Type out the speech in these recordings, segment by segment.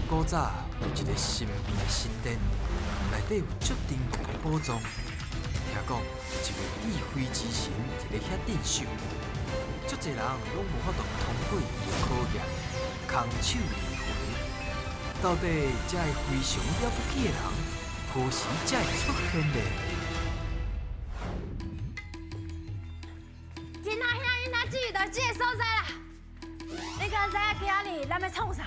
古早有一个神秘的神殿，内底有足珍贵的宝藏。听讲有一位智慧之神伫咧遐镇守，足侪人拢无法度通过伊的考验，空手而回。到底这个非常了不起的人，何时才会出现呢？记到这个所在啦！你敢知影今日咱要创啥？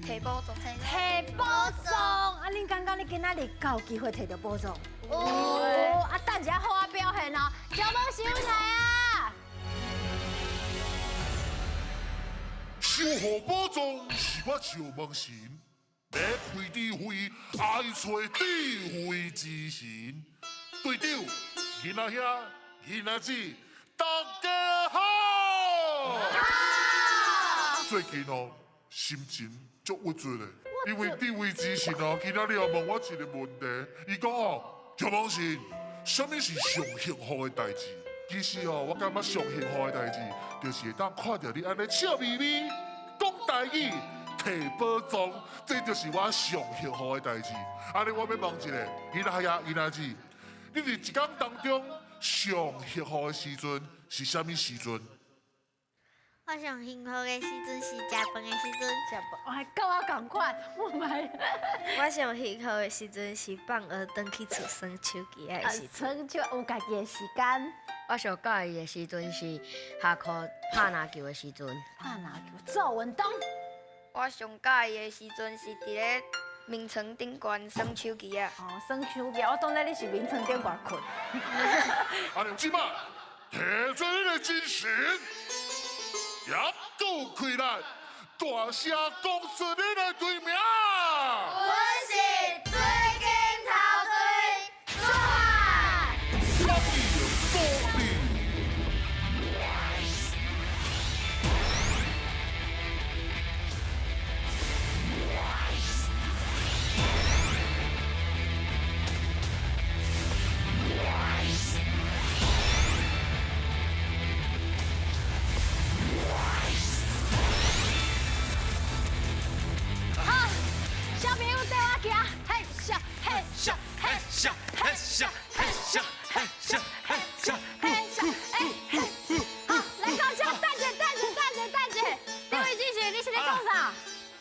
摕宝藏。摕宝藏！啊，恁感觉你今仔日敢有机会摕到宝藏？有。啊，等一下好啊表现哦，小梦收来啊！守护宝藏是我小梦神，要开智慧，爱找智慧之神。队长，囡仔兄，囡仔姊。大家好！最近哦，心情足郁卒的，因为智慧之神哦，今仔日也问我一个问题，伊讲哦，小梦神，什么是上幸福的代志？其实哦，我感觉上幸福的代志，就是会当看到你安尼笑眯眯，讲台语，摕宝藏，这就是我上幸福的代志。安尼，我要问一个，囡仔兄、囡仔姊，你伫一天当中？上幸福的时阵是啥物时阵？我上幸福的时阵是食饭的时阵。食饭，哎，跟我同款，我买。我上幸福的时阵是放学转去厝耍手机的时阵。耍手有家己的时间。我上介意的时阵是下课拍篮球的时阵。拍篮球，做运动。我上介意的时阵是伫咧眠床顶悬耍手机啊！哦，耍手机，我当作你是眠床顶悬困。啊，你即摆摕做你的精神，也够开力，大声讲出你的队名。我是最近头队帅。我是多利。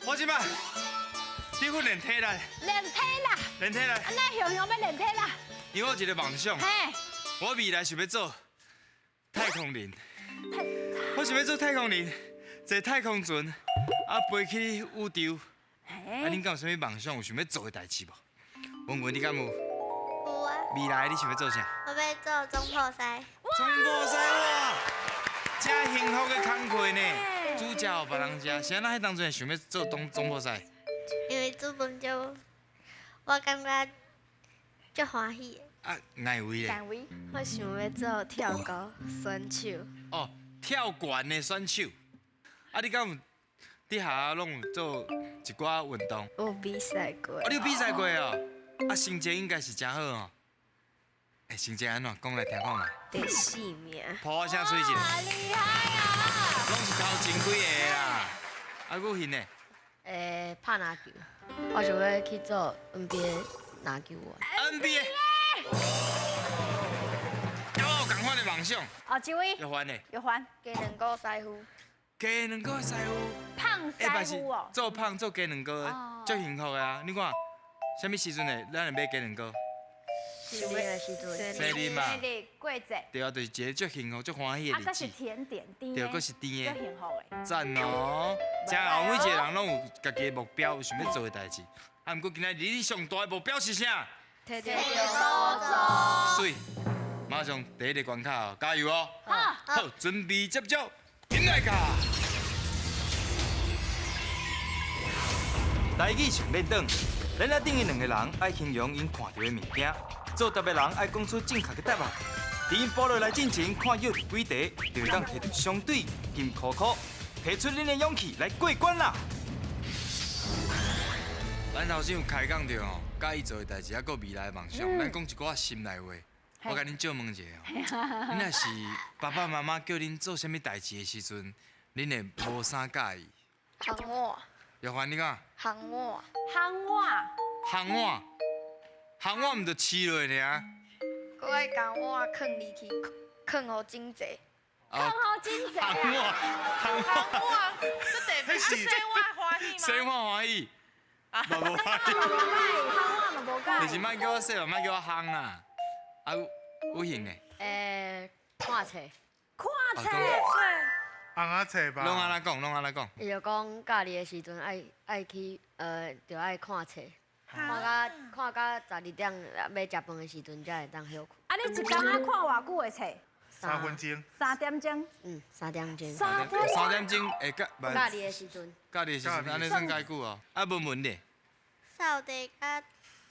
我即摆伫训练体力，练体啦，练体力。啊，那雄雄要练体啦。因为我有一个梦想，嘿，我未来想要做太空人。我想要做太空人，坐太空船，啊飞去宇宙。啊，恁敢有啥物梦想？有想要做的代志无？问问你敢有？有啊。未来你想要做啥？我要做总破塞。总破塞哇！真幸福的工课呢。煮食互别人食，是安那？迄当阵想要做总破塞？因为煮饭就，我感觉足欢喜的。啊，哪位咧？单位。我想要做跳高、选手。哦，跳悬的选手。啊，你敢有伫下拢有做一寡运动？有比赛过。哦，你有比赛过哦？啊，成绩应该是真好哦。哎，成绩安怎？讲来听看嘛。第4名。抱声水一下。厉害啊！拢是头前几个啦。啊，佫迄呢？拍篮球。我想要去做 NBA 篮球员。NBA。我有共款的梦想。哦，这位。有还呢？有还。加两个师傅。加两个师傅。胖师傅哦。做胖做加两个，足幸福的啊！你看，什么时阵呢？咱会买加两个？生日的时阵。生日嘛。生日过节。对啊，就是一个足幸福、足欢喜的日子。啊，是甜点甜的。对，佫是甜的。足幸福的。赞哦！真好，每一个人拢有家己的目标，有想要做的代志。啊，毋过今仔日你上大的目标是啥？摕到宝藏。水，马上第一个关卡哦，加油哦！好，准备接招，进来卡！台语上练档，咱来顶的两个人爱形容因看到的物件，做答的人爱讲出正确的答案。伫因步落来进前看有几题，就会当摕到相对金箍箍，提出恁的勇气来过关啦！咱头先有开讲着哦，介意做的代志，还佫未来的梦想，咱讲一寡心内话。我甲恁借问一下哦，恁若是爸爸妈妈叫恁做啥物代志的时阵，恁会无啥介意？帮我。玉环你讲，行我，烘碗，烘碗，烘碗毋就饲落尔？我爱将碗放入去，放好整齐。烘好真济烘啊！碗，烘碗，那是生活欢喜吗？生活欢喜，无欢喜。无介，烘碗嘛无介。就是莫叫我说，莫叫我烘啊。啊，有型诶，看册，看册，红啊册吧。拢安怎讲？拢安怎讲？伊就讲假日的时阵爱去就爱看册，看到12点要食饭的时阵才会当休困。啊，你一工爱看偌久的册3分钟。 ？3点钟。 3点钟。 3点钟会甲，假日的时阵，假日时阵安尼算介久哦。啊，文文咧，扫地甲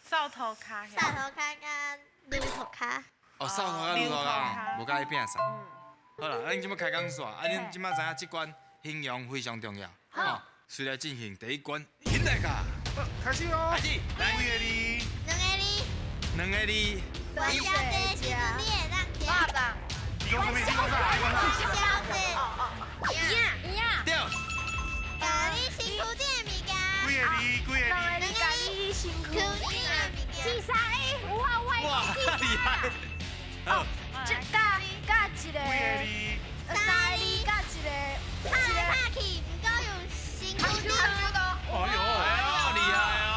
扫涂骹扫涂骹甲撸涂骹。哦，扫涂甲撸涂骹，无甲伊拼啥。好啦，咱即要开讲煞，啊，恁即马知影即关形容非常重要。吼，随来进行第一关，现代卡，开始哦。开始，来，几个字？两个字，两个字，元宵节时阵你会当吃。你讲什么？你讲啥？元宵节，一样。对，甲你辛苦点的物件。几个字？几个字？两个字，辛苦点的物件。至少有啊，哇，厉害！好，甲一个几个字？三个甲一个拍来拍去，唔够用辛苦点。哎呦，哎呦，厉害哦！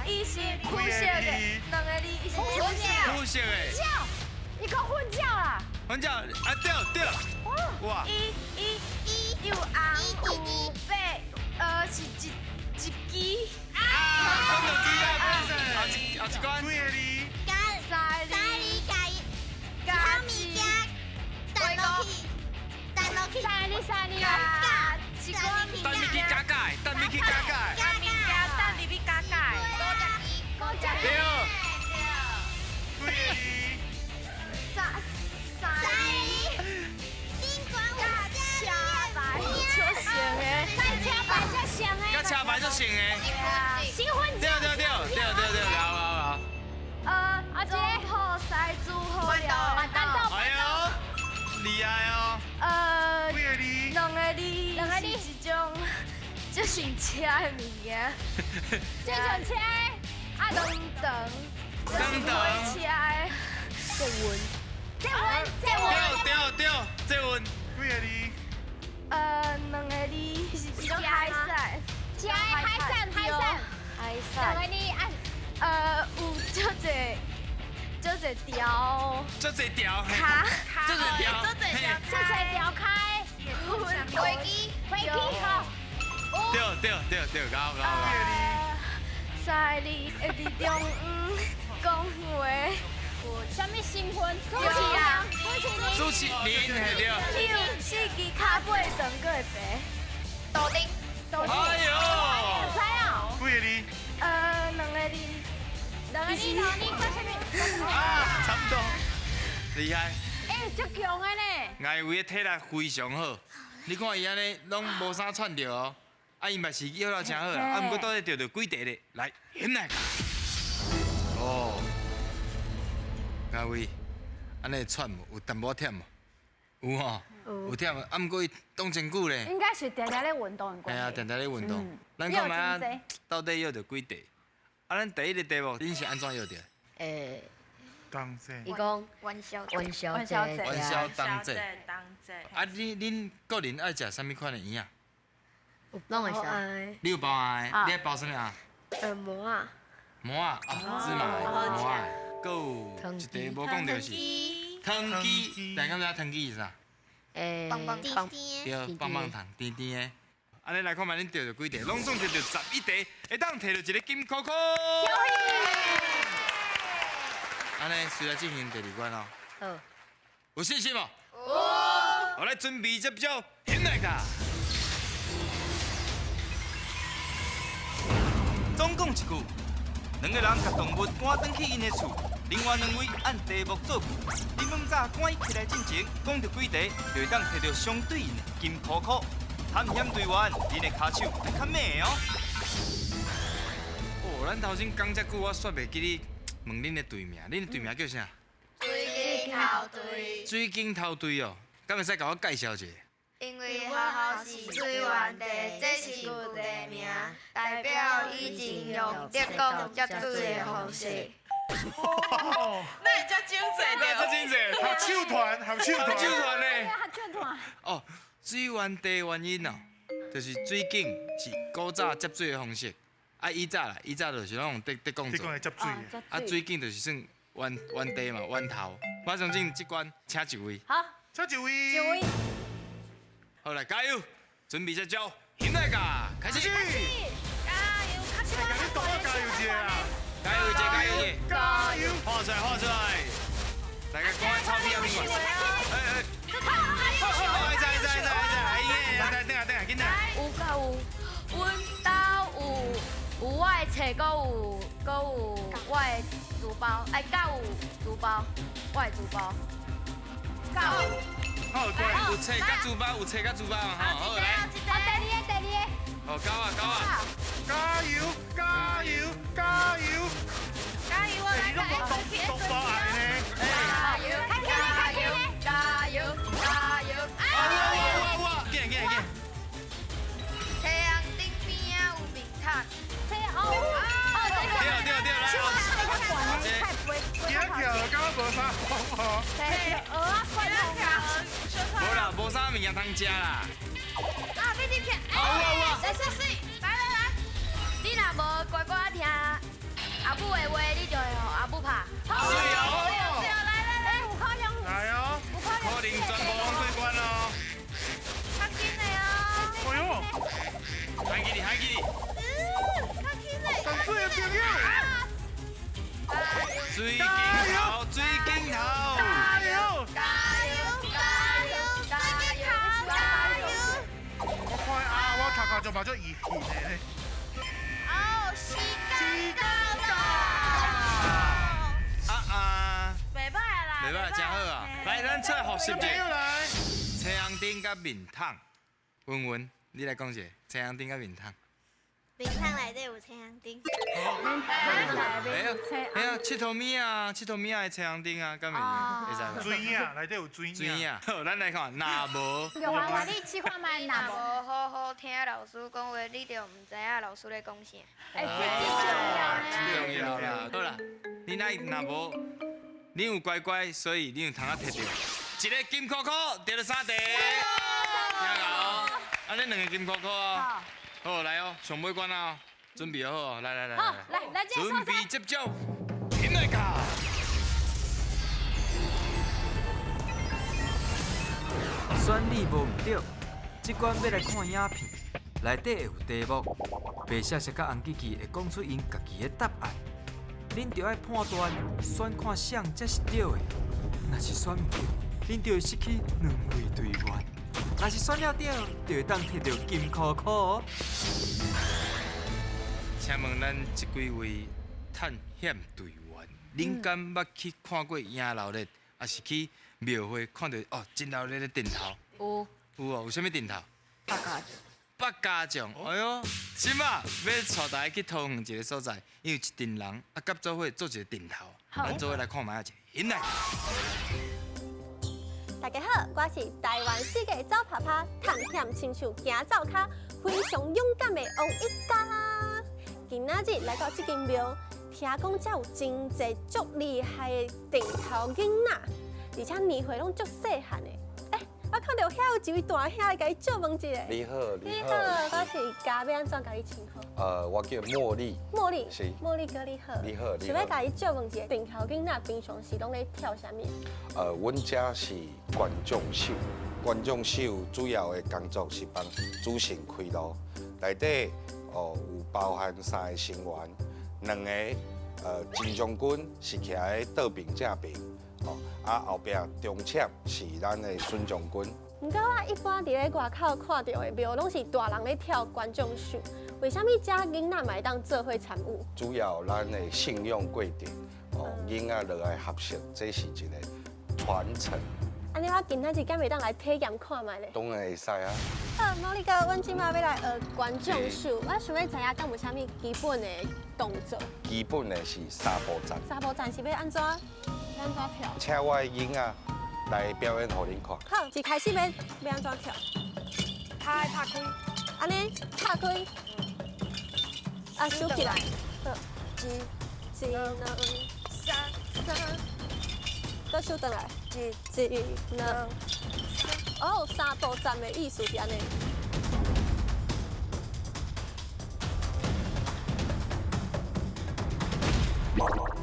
伊是苦几个涩的，字？两个字伊是苦涩。好色诶，叫，你讲混叫啦。反正啊对，哇，一有红有白，是一支。看到机啊，后一关，几个字？甲三个甲物件弹落去，弹落去。三个加一个等咪去加改，等咪去加改，几个字？对，甲车牌就成诶，新婚对，好。祝福赛祝福了，哎呦，厉害哦！几个字？两个字是一种就行车的物件，就像车啊，等，等，车的，这温，这对，这稳，几个字？两个字是一种海产，海产，海两个产，字有足侪条这条，卡，这条，足侪条开，飞机吼。对，搞。在你的地中讲话，什么新婚？主持人，主持人系对。有四支卡背长个会白，豆丁，哎呦，知哦？几个字？两个字，你讲什么？啊，差不多，厉害。足强的呢。外围的体力非常好，你看伊安尼拢无啥串着哦，啊伊嘛是摇了真好啦，啊毋过倒咧着几题咧，来，现来。哦，嘉伟，安尼串无？有淡薄忝无？有吼，有忝啊，毋过伊当真久咧。应该是定定咧运动的关系啊，系。定定咧运动。咱看卖到底摇着几题？啊，咱第一个题目恁是安怎摇着？当真。伊讲元宵元宵节，元宵当节。当节。啊，恁个人爱食啥物款的圆啊？拢会使。你有包啊？你爱包啥物啊？馍啊，馍啊，芝麻的馍啊，搁有一题无讲着是汤鸡，大家知影汤鸡是啥？棒棒甜甜对，棒棒糖，甜甜的。安尼来看觅恁得着几题？拢总得着11题，会当摕到一个金扣扣。安尼，随来进行第二关哦。好，有信心无？我来准备接招，现来卡。总共一句，两个人甲动物赶转去因的厝，另外两位按题目做句。你们早赶起来进前，讲到几题，就会当摕到相对应的金扣扣。探险队员，恁的骹手要较猛哦。哦，咱头先讲遮久，我煞袂记你问恁的队名，恁的队名叫啥？水晶头队，水晶头队哦，敢会使甲我介绍一下？因为好好是水源地，这是阮的名，代表以前用德公接水的方式。那也叫精髓的，这真济，合唱团，合唱团，合唱团呢？合唱团。哦，水源地原因哦，就是水井是古早接水的方式。啊，以早啦，以早就是拢用德公做你讲。的接水的，啊，水井就是算源地嘛，源头。马上进这关，请一位。好，这一位，一位。好来，加油！准备接招，现在噶开始。加油！大家你多加油一下啊！加油一下，加油一下！加油！画出来，画出来！大家赶快抄笔啊，边个？好，会使，等下，紧点。有甲有，阮兜有我的册，搁有我的书包，哎，甲有书包，我的书包。好，乖，有册甲书包，有册甲书包啊！好，来。第二好，高啊！加油！加油！加油！加油！你都冇动包矮呢？加油！加油！加油！加油！哇！紧！太阳顶边啊有面塔。对，对，来。跳到敢无啥好无？无啦，无啥物件通食啦。飞机片。来试水，来，你若无乖乖听阿母的话，你就会互阿母拍。水哦！来，有可能。来哦！可能全部拢过关咯。较紧的哦。哎呦！海记哩！较紧的。淡水的朋友，水镜头！加油！我看啊，我头就把这移去呢。时间到。袂歹啦。袂歹，真好啊！来，咱出来学习朋友者。来。青红顶甲面桶，文，你来讲一下青红顶甲面桶。面汤内底有青红丁，哎呀，佚佗物啊的青红顶啊，敢会使无？水影内底有水影。水影，好，咱来看，若无，有啊，你试看卖哪无？无好好听老师讲话，你就毋知影老师咧讲啥。哎，这重要啦。好啦，你若无，你有乖乖，所以你有通啊摕到一个金箍箍，得了3题。听好，啊，你2个金箍箍哦。好，来哦，上尾关啊，准备好哦，来。好，来接准备接招，现在卡。选你无毋对，即关要来看影片，内底会有题目，白色甲红旗旗会讲出因家己的答案，恁着爱判断，选看谁才是对的。若是选唔对，恁就会失去2位队员；若是选了对，就会当摕到金箍箍。请问咱这几位探险队员，恁敢捌去看过影楼咧，还是去庙会看到哦真闹热的顶头？有哦，有啥物顶头？百家将，哎呦，是嘛？要带大家去桃园一个所在，因为一群人啊，合作伙做一个顶头，咱做伙来看卖下者，现在。大家好，我是台湾世界走爬爬探险亲像行走卡，非常勇敢的王一家。今仔日来到这间庙，听讲遮有真侪足厉害的顶头囡仔，而且年岁拢足细汉的。我看到遐有一位大兄来甲伊借问一下。你好，你好，我是家要安怎甲你称呼？我叫茉莉。茉莉。是。茉莉哥你好。你好，想要甲伊借问一下，顶头囡仔平常时拢咧跳啥物？阮遮是观众秀，观众秀主要的工作是帮主神开路，内底有包含3个成员，2个金将军是徛在倒边正边。后壁中签是咱的孙将军。不过我一般伫咧外口看到的庙，拢是大人咧跳观众秀，为什么遮囡仔嘛会当做伙参与？主要咱的信用规定，囡仔落来学习，这是一个传承。安尼我今仔日敢会当来体验看卖咧？当然会使啊。茉莉哥，阮即马要来学观众秀，我想要知影敢有啥物基本的动作？基本的是3步站。3步站是要安怎跳？请我的囡仔来表演给恁看。好，一开始要安怎跳？拍开，安尼拍开，啊，收起来。好，一、两、三，搁收转来。一、两。哦，三步站的意思是安尼。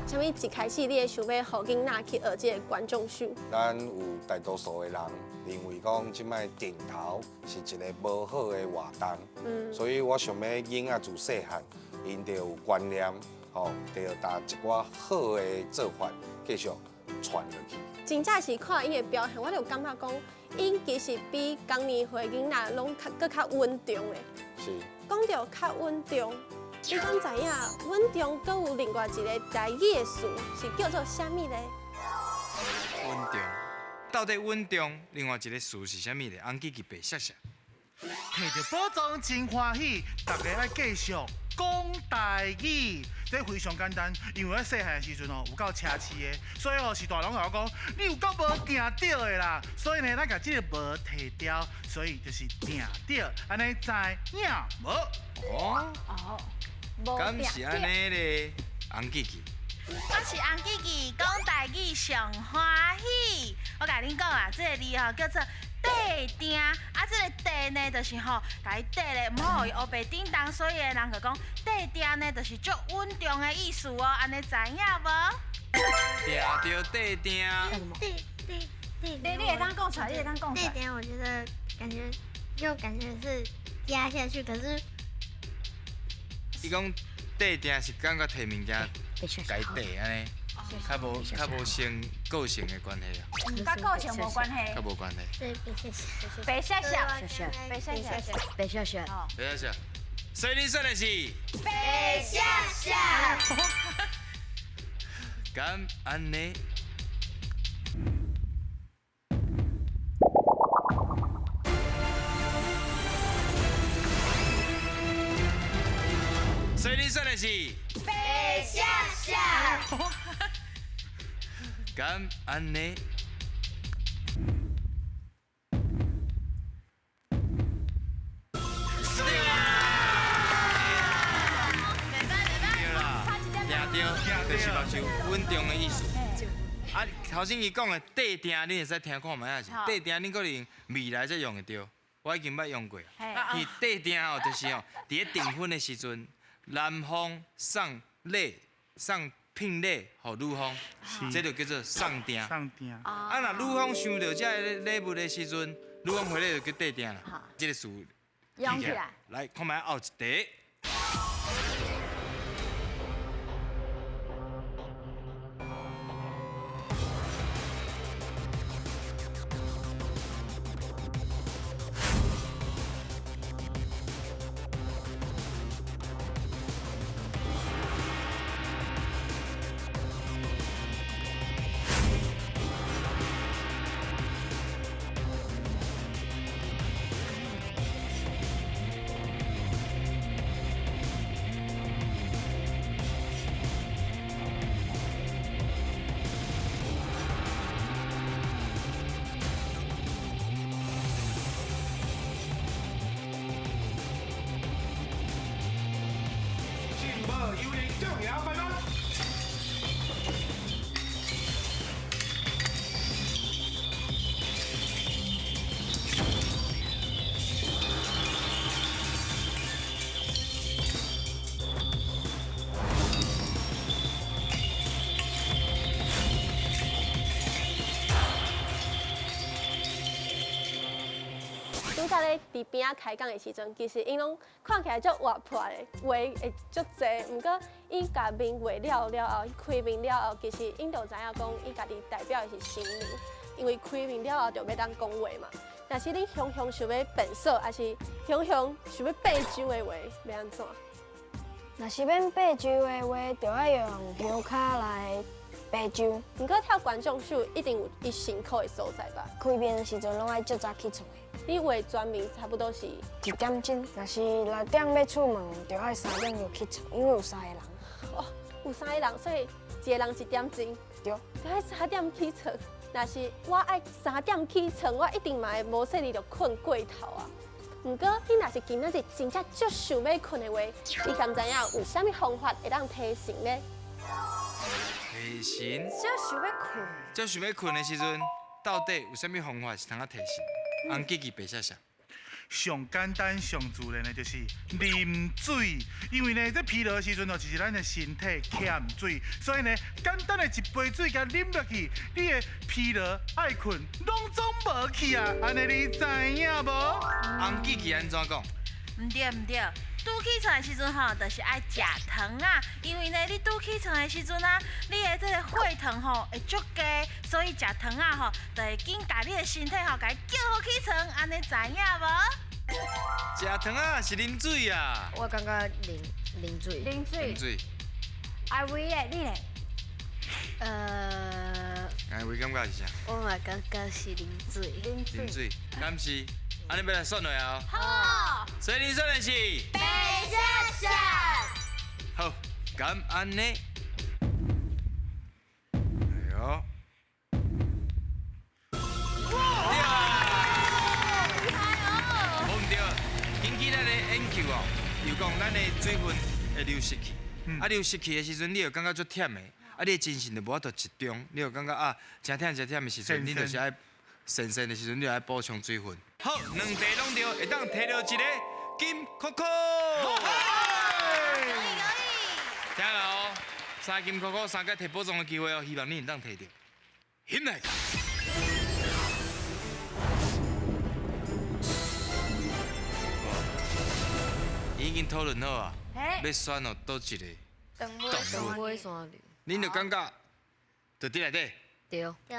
啥物一开始你会想要互囡仔去学这个观众秀？咱有大多数的人认为讲，即摆镜头是一个无好的活动，所以我想要囡仔自细汉，因就有观念，吼，就要打一寡好的做法，继续传落去。真正是看伊的表现，我就感觉讲，因其实比刚年岁囡仔拢搁较稳重的。是。讲到较稳重。你敢知影稳重，阁有另外一个台语的词是叫做啥物咧？稳重，到底稳重？另外一个词是啥物咧？红记记白写写。摕到宝藏真欢喜，大家要继续讲台语，这非常简单。因为我细汉的时阵哦，有够奢侈的，所以哦是大人甲我讲，你有够无定着的啦。所以呢，咱甲这个无摕掉，所以就是定着，安尼知影无？哦。敢是安尼咧，红记记。我是红记记，讲台语上欢喜。我甲恁讲啊，这个字吼叫做地定，啊，这个地呢，就是吼，甲伊地咧，唔好伊黑白叮当，所以人就讲地定呢，就是足稳重的意思哦，安尼知影无？定着地定。你会当讲出来，你会当讲出来。地点我觉得感觉是压下去，可是。伊讲地定是感觉摕物件改地安尼，较无成个性的关系啊。甲个性无关系。较无关系。对，白笑笑，白笑笑，白笑笑。白笑笑。所以你说的是白笑笑。敢安尼？所以你说的是白笑笑。敢安尼？对啦，定着就是目睭稳重的意思。啊，头先伊讲的地定，你会使听看卖啊是？地定你可能未来才用得到，我已经捌用过。伊地定吼，就是吼，伫咧订婚的时阵。男方送礼、送聘礼予女方，这就叫做送订。送订。啊，若女方想到这礼物的时阵，女方回礼就叫地订啦。这个词用起来。来，看卖后一题。甲咧伫边仔开讲的时阵，其实因拢看起来足活泼的，话会足侪。毋过伊甲面画了后，开面了后，其实因就知影讲，伊家己代表的是新娘，因为开面了后就要当讲话嘛。但是你想想要变数，还是想想爬酒的话，要安怎？若是要爬酒的话，就要用香卡来爬酒。毋过跳观众秀一定有伊辛苦的所在吧？开面的时阵拢爱足早起床。你画全面差不多是1点钟，若是6点要出门，就要3点就起床，因为有3个人。哦，有3个人，所以一个人1点钟，对，就要3点起床。若是我爱3点起床，我一定嘛会无说你就困过头啊。不过你若是今仔日真正足想要困的话，你敢知影有啥物方法会当提神呢？提神？只想要困。只想要困的时阵，到底有啥物方法是通啊提神？红记白写写。上简单、上自然的就是啉水，因为呢，这疲劳的时阵哦，就是咱的身体欠水，所以呢，简单的一杯水甲啉落去，你的疲劳、爱困，拢总无去啊！安尼你知影无？红记记安怎讲？唔对唔对，拄起床的时阵吼，就是爱食糖啊，因为呢，你拄起床的时阵啊，你的这个血糖吼会足低，所以食糖啊吼，就会紧甲你的身体吼，甲伊叫好起床，安尼知影无？食糖啊是啉水啊。我感觉啉水。啉水。阿伟诶，你咧？哎，伟感觉是啥？我嘛感觉是啉水。啉水，敢是？安尼要来算落啊？好。所以你算的是？白闪闪。好，敢安尼？哎呦！根据咱的研究哦，又讲咱的水分会流失去，流失去的时阵，你就感觉足忝的，你的精神就无法度集中，你就感觉真忝的时阵，你就是爱神的时阵，你就爱补充水分。好，两题拢对，会当摕到一个金扣扣。听啦哦，3金扣扣，3个摕宝藏的机会哦，希望你能当摕到。现来。已经讨论好啊，要选哦倒一个动物山林。恁就感觉，就伫内底。对。对。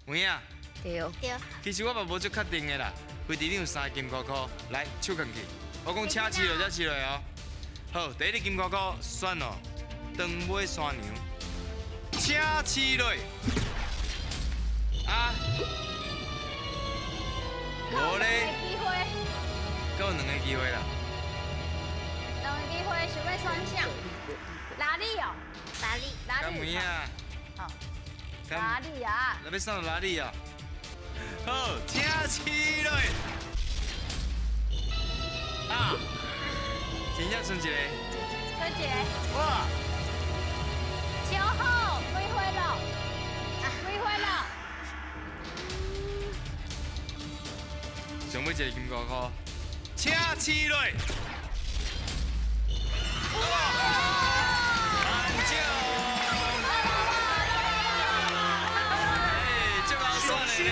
有影？对。对。其实我嘛无足确定的啦，规定你有3金箍箍，来手扛起。我讲请起落才起落哦。好，第一个金箍箍选哦，长尾山羊，请起落。啊。无咧。够2个机会啦。两个机会想要选啥？哪里哦？哪里？敢有影？好。哪里啊？那要送到哪里啊？好，请起落。啊！真正剩一个。剩一个。哇！超好，几回了？几回了？上尾一个金箍箍，请起落。很少。哎，这么算的嘞！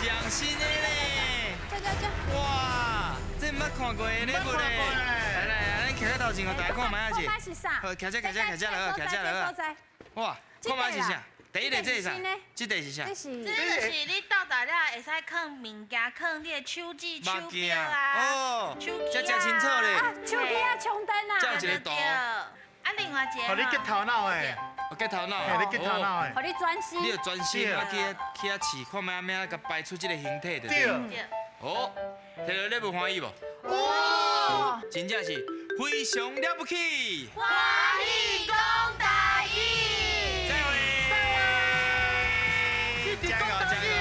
上新的嘞！哇，这毋捌看过的礼物嘞！来来，咱徛在头前，互大家看卖下是。好，徛这落，徛这落。哇，看卖是啥？第一个这是啥？这个是啥？这就是你到达了会使放物件，放你的手机、手表啊、哦，手机啊。这清楚嘞。手机啊，充灯啊。这有一个图。啊，另外一个。互你结头脑的。结头脑。嘿，你结头脑的。互你专心。你要专心啊，去遐试，看卖咩甲摆出这个形体，对不对？哦，摕到礼物欢喜无？哇！真正是非常了不起。欢喜讲大义。再会。加油加油！